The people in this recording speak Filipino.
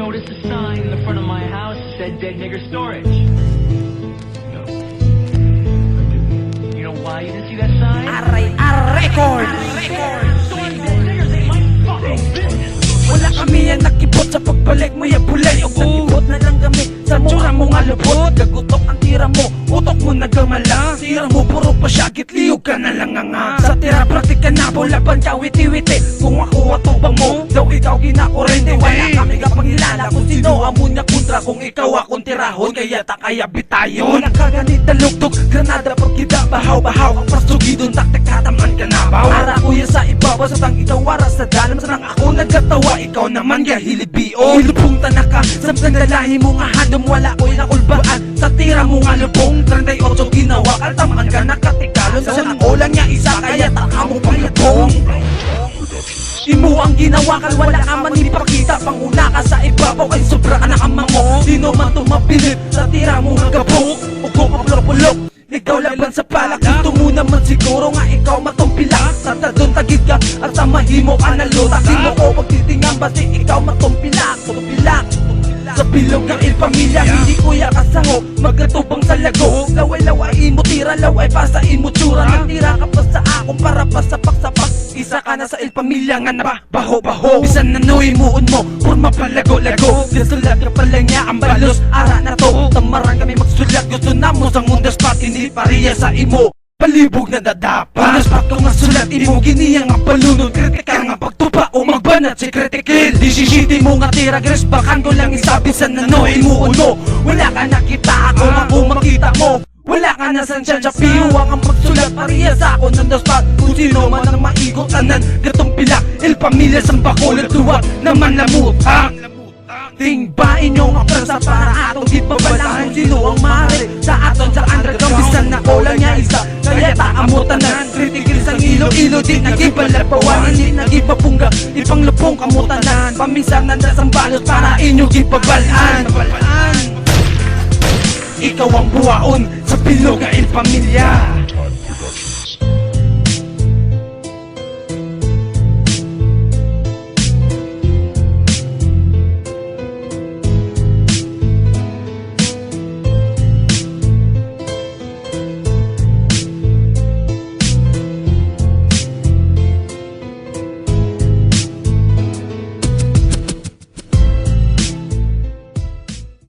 noticed a sign in the front of my house that said dead nigger storage? No. You know why you didn't see that sign? Record! Storing dead niggers ain't my fucking business! Wala kami yan nakibot sa pagbalik mo yung bulay. O nakibot na lang kami sa mura mo nga lubot. Gagutok ang tira mo, utok mo nagamalang. Tira mo puro pa siya, gitliyog ka na lang nga. Sa tira praktika na po, laban ka witi-witi. Kung ako atubang mo, daw ikaw ginakurente. Wala kami kapangilala kung sino amo niya kontra. Kung ikaw akong tirahon, kaya takaya bitayon. Wala ka ganit na lugtog, granada pagkita. Bahaw-bahaw, ang prasugidon, taktik kataman ka na baw. Para kuya sa ibabaw, sa tang itaw waras sa dalam. Sarang ako nagkatawa, ikaw naman gahilibio. Ilubong tanaka, samtang dalahi mo nga handom. Wala ko'y nakulbaan, sa tira mo nga lubong. 38 ginawa, kaltamaan ka nakatikalon. Sa ako lang niya isa, kaya taka mo palubong. Imo ang ginawa ka, wala ka man ipakita. Panguna ka sa ibabaw, ay sobra ka nakamang mo. Sino man tumabilit, sa tira mo nga gabok. Ugo ka pulok-pulok, ikaw laban sa palak. Gusto mo naman siguro nga ikaw matumpilak. Sa tadon tagid ka, at sa mahimo ka na lotakin mo ko. Pagtitingan basi ikaw matumpilak. Tumpilak sa bilog ng ilpamilya, hindi kuya kasangop magkatubang sa lago. Laway-lawain mo tira, laway pasain mo tsura. Nagtira ka pa sa akong para pa sa paksapak. Isa ka na sa ilpamilya nga na baho-baho. Bisan nanuhin moon mo, purma palago-lago. Disulat ka pala niya ang balos, ara na to. Tamaran kami magsulat, gusto na mo sang on the spot. Hindi pariya sa imo, palibog na dadapa. On the spot ko nga sulat, imo giniyang ang palunod. Kritika nga pagtupa o magbanat si kritikil. Disisiti mo nga tira, gres bakan ko lang isabi sa nanuhin mo. Wala ka nakita ako, ako makita mo. Wala ka na san siya, pihuwang ang magsulat. Pariya sa ako ng the spot, kung sino man ang maigot tanan. Gatong pilak, il pamilya sang bakulat. Luwag naman lamutang. Tingbain yung apresa para atong di pabalaan. Sino ang maaari sa aton sa underground. Bisan na ko lang niya isa, kaya taamutan. Kritikil sang ilo-ilo, di nagipalapawan. Hindi nagipapungga, ipanglupong kamutanan. Paminsan nanda sang balot para inyong ipabalaan. Ikaw ang buwaon sa bilog ng ilpamilya.